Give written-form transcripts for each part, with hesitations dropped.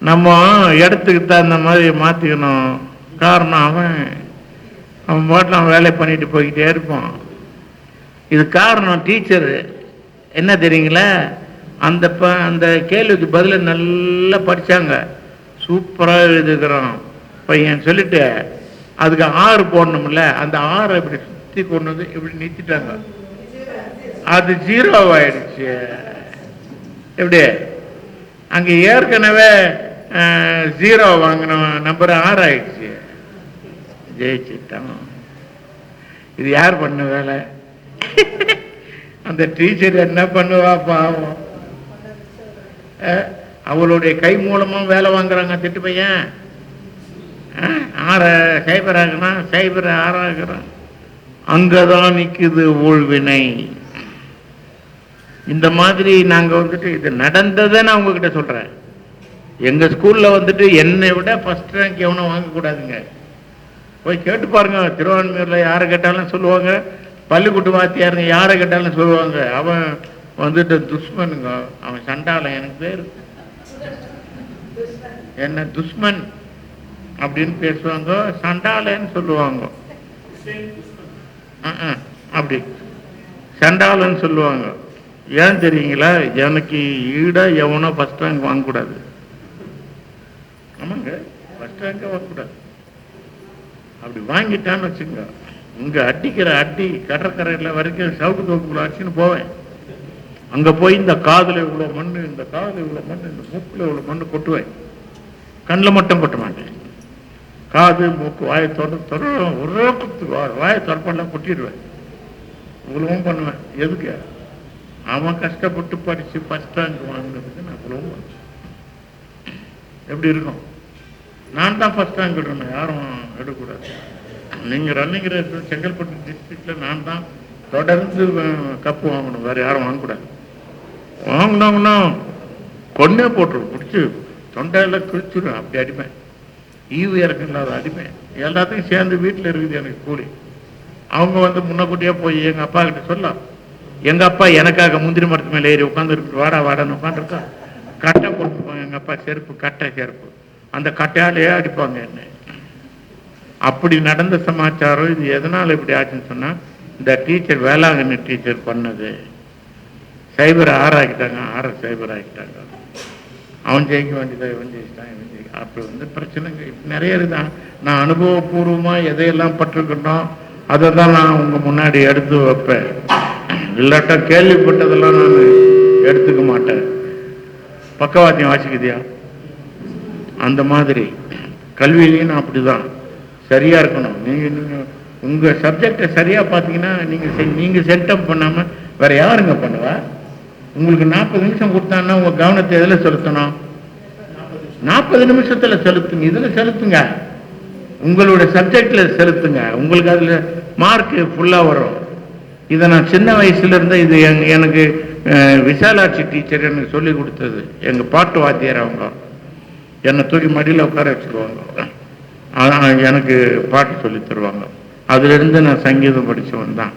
நம்ம இடத்துக்கு தகுந்த மாதிரி மாற்றிக்கணும். காரணம் அவன் பாட்டில் அவன் வேலையை பண்ணிட்டு போய்கிட்டே இருப்பான். இது காரணம் டீச்சரு என்ன தெரியுங்களா, அந்த கேள்விக்கு பதில நல்லா படித்தாங்க, சூப்பராக எழுதுகிறான் பையன் சொல்லிட்டு அதுக்கு 6 போடணும்ல, அந்த 6 இப்படி சுற்றி கொண்டு வந்து இப்படி நிறுத்திட்டாங்க. அது 0 ஆயிடுச்சு. எப்படி அங்கே ஏற்கனவே 0 வாங்கினோம், நம்பர் 6 ஆயிடுச்சு. ஜெயிச்சுட்டான். இது யார் பண்ண வேலை? அந்த டீச்சர் என்ன பண்ணுவா பாவம். அவளுடைய கை மூலமா வேலை வாங்குறாங்க திட்டு பையன். 6 சைபர் ஆகுறான், சைபர் 6 ஆகுறான். அங்கதான் நிக்குது ஊழ்வினை. இந்த மாதிரி நாங்க வந்துட்டு இது நடந்ததை நான் உங்ககிட்ட சொல்றேன். எங்க ஸ்கூல்ல வந்துட்டு என்னை விட ஃபர்ஸ்ட் ரேங்க் எவனும் வாங்கக்கூடாதுங்க. போய் கேட்டு பாருங்க, திருவான்மையூர்ல யாரை கேட்டாலும் சொல்லுவாங்க, பள்ளிக்கூட்டு வாத்தியாருங்க யாரை கேட்டாலும் சொல்லுவாங்க, அவன் வந்துட்டு துஷ்மனுங்க, அவன் சண்டாளன். எனக்கு பேர் என்ன துஷ்மன் அப்படின்னு பேசுவாங்க, சண்டாளன்னு சொல்லுவாங்க. அப்படி சண்டாளன்னு சொல்லுவாங்க. ஏன் தெரியுங்களா? எனக்கு ஈடா எவனோ ஃபர்ஸ்ட் ரேங்க் வாங்கக்கூடாது. ஆமாங்க, ஃபர்ஸ்ட் ரேங்க வாங்கக்கூடாது. அப்படி வாங்கிட்டான்னு வச்சுங்க, இங்க அடிக்கிற அடி கடற்கரையில் வரைக்கும் சவுக்கு தோப்புக்குள்ள அடிச்சுன்னு போவேன். அங்க போய் இந்த காதுல இவ்வளவு மண்ணு, இந்த காதுல இவ்வளவு மண்ணு, இந்த மூக்குல இவ்வளவு மண்ணு கொட்டுவேன். கண்ணில் மட்டும் கொட்ட மாட்டேன், காது மூக்கு வாயை தொடர ஒரே குத்து வாயை தொடப்பெல்லாம் கொட்டிடுவேன். இவ்வளவும் பண்ணுவேன். எதுக்கு? அவன் கஷ்டப்பட்டு படிச்சு ஃபர்ஸ்ட் ரேங்க் வாங்கினதுக்கு நான் இவ்வளவும் பண்ணுவேன். எப்படி இருக்கும்? நான் தான் ஃபர்ஸ்ட் ரேங்க் எடுக்கணும், யாரும் எடுக்கக்கூடாது. நீங்கள் ரன்னிங் ரேஸ் செங்கல்பட்டு டிஸ்ட்ரிக்ட்ல நான் தான் தொடர்ந்து கப்பு வாங்கணும், வேற யாரும் வாங்கக்கூடாது. வாங்கினாங்கன்னா கொன்னே போட்டுரும், பிடிச்சி தொண்டையெல்லாம் கிழிச்சிடும். அப்படி அடிப்பேன், ஈவு இறக்கம் இல்லாத அடிப்பேன். எல்லாத்தையும் சேர்ந்து வீட்டில் இருக்குது எனக்கு கூலி. அவங்க வந்து முன்னக்கூட்டியே போய் எங்கள் அப்பா கிட்ட சொல்லலாம். எங்கள் அப்பா எனக்காக முந்திரி மரத்து மேலே ஏறி உட்காந்துருக்கு, வாடா வாடான்னு உட்காந்துருக்கா. கட்டை போட்டுப்பாங்க எங்கள் அப்பா, செருப்பு கட்டை செருப்பு, அந்த கட்டையாலேயே அடிப்பாங்க என்ன. அப்படி நடந்த சமாச்சாரம். இது எதனால் இப்படி ஆச்சுன்னு சொன்னால், இந்த டீச்சர் வேளாங்கண்ணி டீச்சர் பண்ணது. சைபர் 6 ஆக்கிட்டாங்க, 6 சைபர் ஆக்கிட்டாங்க. அவன் ஜெயிக்க வேண்டியதை இவன் ஜெயிச்சிட்டான், இவன் ஜெயிக்க. அப்படி வந்து பிரச்சனைங்க நிறைய இருக்குதான். நான் அனுபவபூர்வமாக எதையெல்லாம் பட்டிருக்கணும் அதை தான் நான் உங்கள் முன்னாடி எடுத்து வைப்பேன். இல்லாட்டா கேள்விப்பட்டதெல்லாம் நான் எடுத்துக்க மாட்டேன். பக்கவாத்தியம் வாசிக்குதியா? அந்த மாதிரி கல்வியிலையும் நான் அப்படிதான் சரியா இருக்கணும். நீங்க உங்க சப்ஜெக்டை சரியா பார்த்தீங்கன்னா நீங்க சென்டம் பண்ணாம வேற யாருங்க பண்ணுவா? உங்களுக்கு 40 நிமிஷம் கொடுத்தாங்கன்னா உங்க கவனத்தை எதுல செலுத்தணும்? 40 நிமிஷத்துல செலுத்துங்க, இதுல செலுத்துங்க, உங்களுடைய சப்ஜெக்ட்ல செலுத்துங்க. உங்களுக்கு அதுல மார்க் ஃபுல்லா வரும். இதை நான் சின்ன வயசுல இருந்து இது எனக்கு விசாலாட்சி டீச்சர் எனக்கு சொல்லி கொடுத்தது. எங்க பாட்டு வாத்தியார் அவங்க என்னை தூக்கி மடியில் உட்கார வச்சுருவாங்க, எனக்கு பாட்டு சொல்லி தருவாங்க. அதுலேருந்து நான் சங்கீதம் படித்தவன் தான்.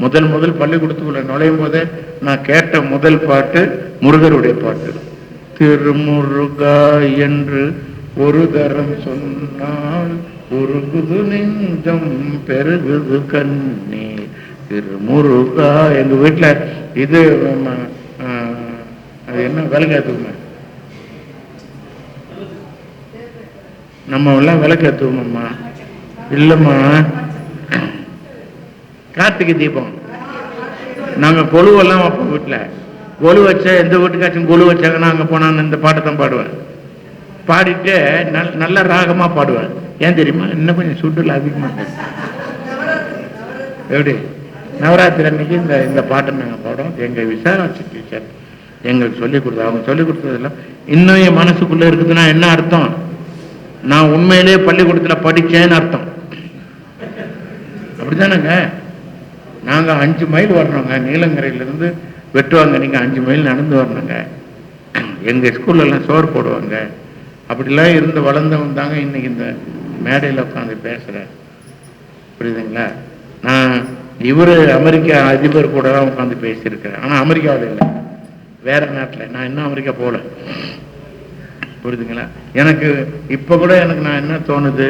முதல் பள்ளிக்கூடத்துக்குள்ள நுழையும் போதே நான் கேட்ட முதல் பாட்டு முருகருடைய பாட்டு. திருமுருகா என்று ஒரு தரம் சொன்னால் உருகுது நெஞ்சம் பெருகுது கண்ணீர். திருமுருகா. எங்க வீட்டுல இது அது என்ன விளக்கேற்றுவோமே, நம்ம எல்லாம் விளக்கேற்றுவோம்மா? இல்லைம்மா, கார்த்திகை தீபம் நாங்கள் கொலுவெல்லாம் வைப்போம் வீட்டில். கொலு வச்ச எந்த வீட்டுக்காச்சும் கொலு வச்சாங்கன்னா அங்கே போனான்னு இந்த பாட்டை தான் பாடுவேன். பாடிட்டு நல்ல ராகமாக பாடுவேன். ஏன் தெரியுமா? இன்னும் கொஞ்சம் சுற்றுலா அதிகமாக. எப்படி நவராத்திரி அன்னைக்கு இந்த பாட்டை நாங்கள் பாடுவோம். எங்கள் விசாலாட்சி டீச்சர் எங்களுக்கு சொல்லிக் கொடுத்தா. அவங்க சொல்லிக் கொடுத்ததெல்லாம் இன்னும் என் மனசுக்குள்ளே இருக்குதுன்னா என்ன அர்த்தம்? நான் உண்மையிலே பள்ளிக்கூடத்தில் படித்தேன்னு அர்த்தம். அப்படிதானங்க? நாங்கள் 5 மைல் வரணுங்க, நீலங்கரையிலேருந்து வெட்டுவாங்க. நீங்கள் 5 மைல் நடந்து வரணுங்க. எங்கள் ஸ்கூல்லலாம் சோறு போடுவாங்க. அப்படிலாம் இருந்து வளர்ந்தவங்க தாங்க இன்னைக்கு இந்த மேடையில் உட்காந்து பேசுகிறேன். புரியுதுங்களா? நான் இவர் அமெரிக்க அதிபர் கூட தான் உட்காந்து பேசியிருக்கிறேன். ஆனால் அமெரிக்காவில் இல்லை, வேற நாட்டில். நான் இன்னும் அமெரிக்கா போகல. புரியுதுங்களா? எனக்கு இப்ப கூட எனக்கு நான் என்ன தோணுது,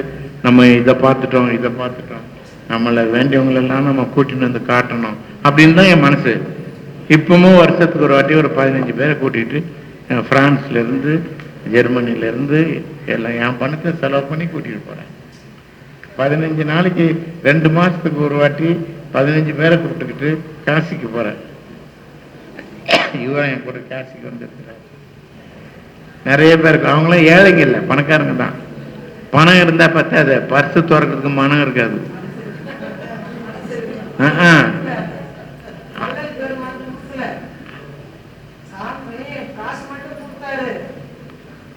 நம்ம இதை பார்த்துட்டோம், நம்மளை வேண்டியவங்களெல்லாம் நம்ம கூட்டிட்டு வந்து காட்டணும் அப்படின்னு தான் என் மனசு. இப்பவும் வருஷத்துக்கு ஒரு வாட்டி ஒரு 15 பேரை கூட்டிட்டு பிரான்ஸ்ல இருந்து ஜெர்மனில இருந்து எல்லாம் என் பணத்தை செலவு பண்ணி கூட்டிட்டு போறேன். 15 நாளைக்கு 2 மாசத்துக்கு ஒரு வாட்டி 15 பேரை கூப்பிட்டுக்கிட்டு காசிக்கு போறேன். இவன் என் கூட காசிக்கு வந்துருக்கிறார். நிறைய பேருக்கு அவங்களாம் ஏழைங்க இல்லை, பணக்காரங்க தான். பணம் இருந்தா பத்தாது, பர்சு திறக்கிறதுக்கு மனம் இருக்காது.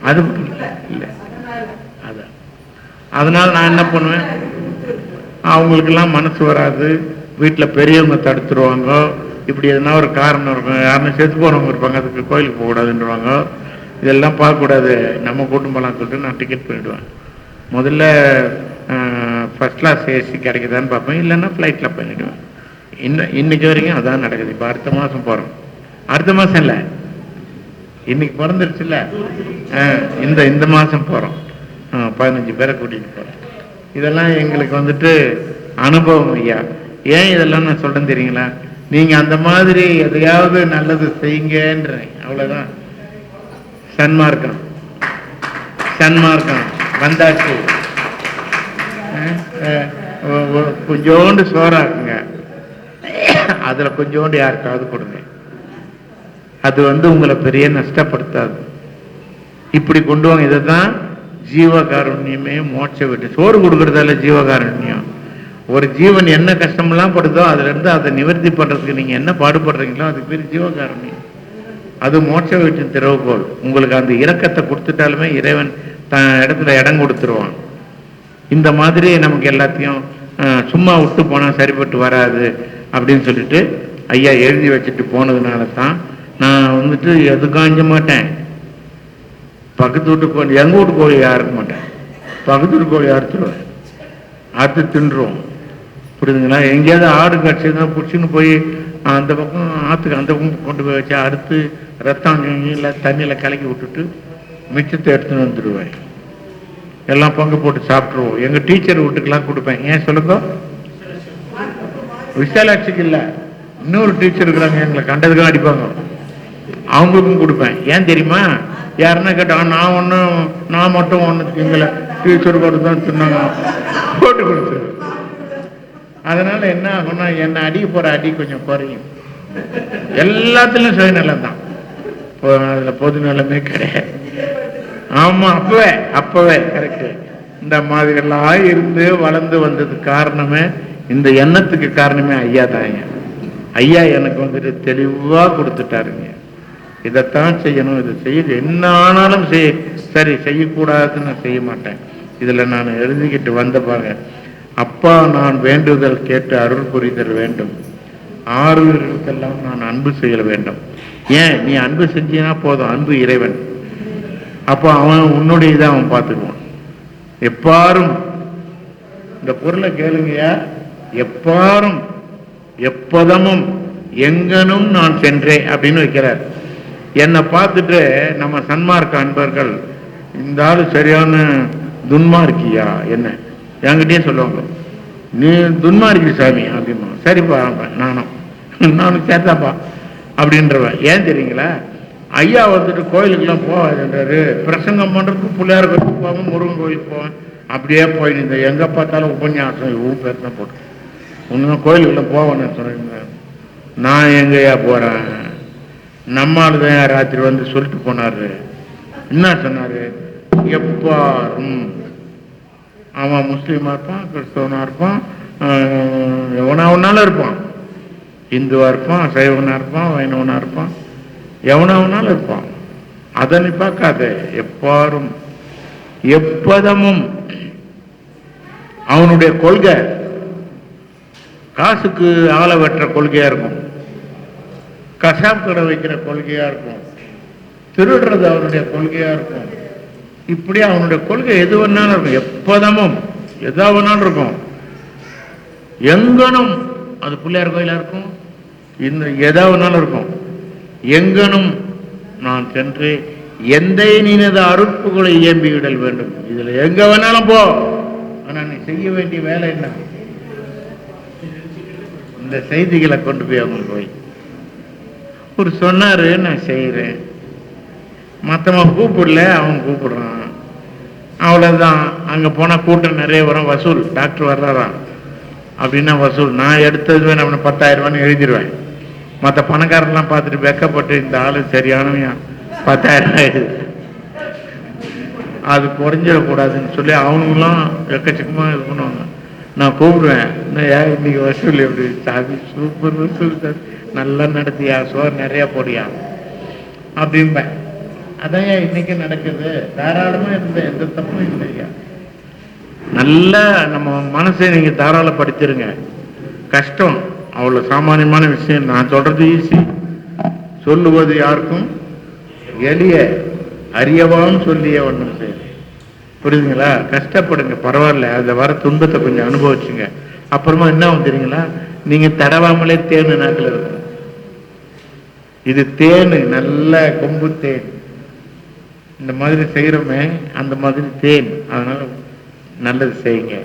அது இல்லை. அதான் அதனால நான் என்ன பண்ணுவேன், அவங்களுக்கெல்லாம் மனசு வராது, வீட்டில் பெரியவங்க தடுத்துருவாங்க, இப்படி எதுனா ஒரு காரணம் இருக்கும், யாருன்னா செத்து போனவங்க இருப்பாங்க, அதுக்கு கோயிலுக்கு போகக்கூடாதுன்றவாங்க, இதெல்லாம் பார்க்கக்கூடாது, நம்ம கூட்டம் போகலான்னு சொல்லிட்டு நான் டிக்கெட் பண்ணிவிடுவேன். முதல்ல ஃபர்ஸ்ட் கிளாஸ் ஏசி கிடைக்குதான்னு பார்ப்பேன், இல்லைன்னா ஃப்ளைட்டில் பண்ணிவிடுவேன். இன்னைக்கு வரைக்கும் அதான் நடக்குது. இப்போ அடுத்த மாதம் போகிறோம், அடுத்த மாதம் இல்லை, இன்னைக்கு பிறந்துருச்சுல்ல, இந்த மாதம் போகிறோம், 15 பேரை கூட்டிகிட்டு போகிறோம். இதெல்லாம் எங்களுக்கு வந்துட்டு அனுபவம் ஐயா. ஏன் இதெல்லாம் நான் சொல்றேன் தெரியுங்களா? நீங்க அந்த மாதிரி எதையாவது நல்லது செய்யுங்கன்றேன், அவ்வளவுதான். சன்மார்க்கம் வந்தாச்சு. கொஞ்சோண்டு சோறாக்குங்க, அதுல கொஞ்சோண்டு யாருக்காவது கொடுங்க, அது உங்களை பெரிய நஷ்டப்படுத்தாது. இப்படி கொண்டு வாங்க. இதுதான் ஜீவகாருண்யமே, மோட்ச வீட்டு. சோறு கொடுக்கறதால ஜீவகாருண்யம். ஒரு ஜீவன் என்ன கஷ்டமெல்லாம் படுதோ அதுல இருந்து அதை நிவர்த்தி பண்றதுக்கு நீங்க என்ன பாடுபடுறீங்களோ அதுக்கு பேர் ஜீவகாருண்யம். அது மோட்ச வீட்டின் திறவுகோல். உங்களுக்கு அந்த இரக்கத்தை கொடுத்துட்டாலுமே இறைவன் இடத்துல இடம் கொடுத்துருவான். இந்த மாதிரி நமக்கு எல்லாத்தையும் சும்மா விட்டு போனா சரிப்பட்டு வராது அப்படின்னு சொல்லிட்டு ஐயா எழுதி வச்சுட்டு போனதுனால தான் நான் எதுக்கும் அஞ்ச மாட்டேன். பக்கத்து வீட்டு கோழி, எங்க வீட்டு கோழி யாருக்க மாட்டேன், பக்கத்து வீட்டு கோழி அறுத்துருவேன், அறுத்து தின்றுவோம். புரியுதுங்களா? எங்கேயாவது ஆடு கட்சிதான் பிடிச்சின்னு போய் அந்த பக்கம் ஆற்றுக்கு அந்த பக்கம் கொண்டு போய் வச்சா அறுத்து ரத்தம் இல்லை தண்ணியில் கலக்கி விட்டுட்டு மிச்சத்தை எடுத்துன்னு வந்துடுவேன். எல்லாம் பங்கு போட்டு சாப்பிட்ருவோம். எங்கள் டீச்சர் வீட்டுக்கெல்லாம் கொடுப்பேன். ஏன் சொல்லுங்க, விசாலாட்சிக்கு இல்லை, இன்னொரு டீச்சர் இருக்கிறாங்க, எங்களை கண்டதுக்கெல்லாம் அடிப்பாங்க, அவங்களுக்கும் கொடுப்பேன். ஏன் தெரியுமா? யாருன்னா கேட்டாங்க, நான் மட்டும் ஒன்று எங்களை டீச்சர் கூட தான் சொன்னாங்க, போட்டு கொடுத்துரு. அதனால என்ன ஆகும்னா, என்னை அடிக்க போற அடி கொஞ்சம் குறையும். எல்லாத்துலயும் சுயநலம் தான், அதுல பொது நலமே கிடையாது. ஆமா, அப்பவே கரெக்ட். இந்த மாதிரி எல்லாம் இருந்து வளர்ந்து வந்ததுக்கு காரணமே, இந்த எண்ணத்துக்கு காரணமே ஐயா தாங்க. ஐயா எனக்கு தெளிவா கொடுத்துட்டாருங்க. இதைத்தான் செய்யணும், இதை செய்ய, என்ன ஆனாலும் சரி செய்யக்கூடாதுன்னு நான் செய்ய மாட்டேன். இதுல நான் எழுதிக்கிட்டு வந்த பாருங்க, அப்பா நான் வேண்டுதல் கேட்டு அருள் புரிதல் வேண்டும், ஆறுதலுக்கெல்லாம் நான் அன்பு செய்ய வேண்டும். ஏன்? நீ அன்பு செஞ்சினா போதும், அன்பு இறைவன். அப்போ அவன் உன்னுடைய இதை அவன் பார்த்துக்குவான். எப்பாரும் இந்த பொருளை கேளுங்கயா, எப்பாரும் எப்பதமும் எங்கனும் நான் சென்றேன் அப்படின்னு வைக்கிறார். என்னை பார்த்துட்டு நம்ம சன்மார்க்க அன்பர்கள், இந்த ஆளு சரியான துன்மார்க்கியா என்ன என்கிட்டயே சொல்லுவாங்க, நீ துன்மார்க்கி சாமி அப்படிமா. சரிப்பா, நானும் சேர்த்தாப்பா அப்படின்றவன். ஏன் தெரியுங்களா? ஐயா கோயிலுக்கெல்லாம் போவாதுன்றாரு, பிரசங்கம் பண்றதுக்கு பிள்ளையார் கோயிலுக்கு போவேன், முருகன் கோயிலுக்கு போவேன், அப்படியே போயிட்டு எங்க பார்த்தாலும் உபன்யாசம் இவன் பேர் தான் போட்டு ஒன்றும் கோயிலுக்கெல்லாம் போவேன்னு சொன்னீங்க. நான் எங்கயா போறேன்? நம்மளுதான் ராத்திரி சொல்லிட்டு போனாரு. என்ன சொன்னாரு? எப்பாரும் அவன் முஸ்லீமா இருப்பான், கிறிஸ்தவனா இருப்பான், எவனாவனாலும் இருப்பான், இந்துவா இருப்பான், சைவனா இருப்பான், வைணவனா இருப்பான், எவனாவனாலும் இருப்பான். அதை நீ பார்க்காத. எப்பாரும் எப்பதமும் அவனுடைய கொள்கை காசுக்கு ஆளை வெட்டுற கொள்கையா இருக்கும், கசாப் கடை வைக்கிற கொள்கையா இருக்கும், திருடுறது அவனுடைய கொள்கையா இருக்கும். இப்படி அவனுடைய கொள்கை எது வேணாலும் இருக்கும். எப்பதமும் எதா வேணாலும் இருக்கும். எங்கனும் அது பிள்ளையார் கோயிலா இருக்கும், இந்த எதா வேணாலும் இருக்கும். எங்கனும் நான் சென்று எந்த நினது அருட்புகளை இயம்பிவிடல் வேண்டும். இதுல எங்க வேணாலும் போ, ஆனா நீ செய்ய வேண்டிய வேலை என்ன? இந்த செய்திகளை கொண்டு போய் அவங்க போய் ஒரு சொன்னாரு, நான் செய்யறேன். மற்றவன் கூப்பிடல, அவன் கூப்பிடுறான், அவ்வளவுதான். அங்க போனா கூட்டம் நிறைய வரும், வசூல். டாக்டர் வர்றாராம் அப்படின்னா வசூல். நான் எடுத்தது நம்ம 10,000 ரூபான்னு எழுதிடுவேன். மற்ற பணக்காரெல்லாம் பார்த்துட்டு வெக்கப்பட்டு, இந்த ஆளு சரியானவையா 10,000 ரூபாய் அது குறைஞ்சிடக்கூடாதுன்னு சொல்லி அவனுங்களாம் எக்கச்சக்கமா இது பண்ணுவாங்க. நான் கூப்பிடுவேன், இன்னைக்கு வசூல் எப்படி? சாமி சூப்பர் வசூல் சார், நல்லா நடத்தியா, சோறு நிறைய போடியா அப்படின்பேன். அதான் இன்னைக்கு நடக்குது. தாராளமா இருந்த எந்த தப்பும் இல்லையா. நல்லா நம்ம மனசை நீங்க தாராளப்படுத்திருங்க. கஷ்டம் அவ்வளவு சாமானியமான விஷயம். நான் சொல்றது ஈஸி, சொல்லுவது யாருக்கும் எளிய. அறியவான்னு சொல்லிய ஒன்றும் செய்ய. புரியுதுங்களா? கஷ்டப்படுங்க, பரவாயில்ல. அதுல வர துன்பத்தை கொஞ்சம் அனுபவிச்சுங்க. அப்புறமா என்ன வந்துறீங்களா, நீங்க தடவாமலே தேனு நாக்கில் இருக்கும். இது தேனு, நல்ல கொம்பு தேன். இந்த மாதிரி செய்யறோமே, அந்த மாதிரி தேன். அதனால நல்லது செய்யுங்க.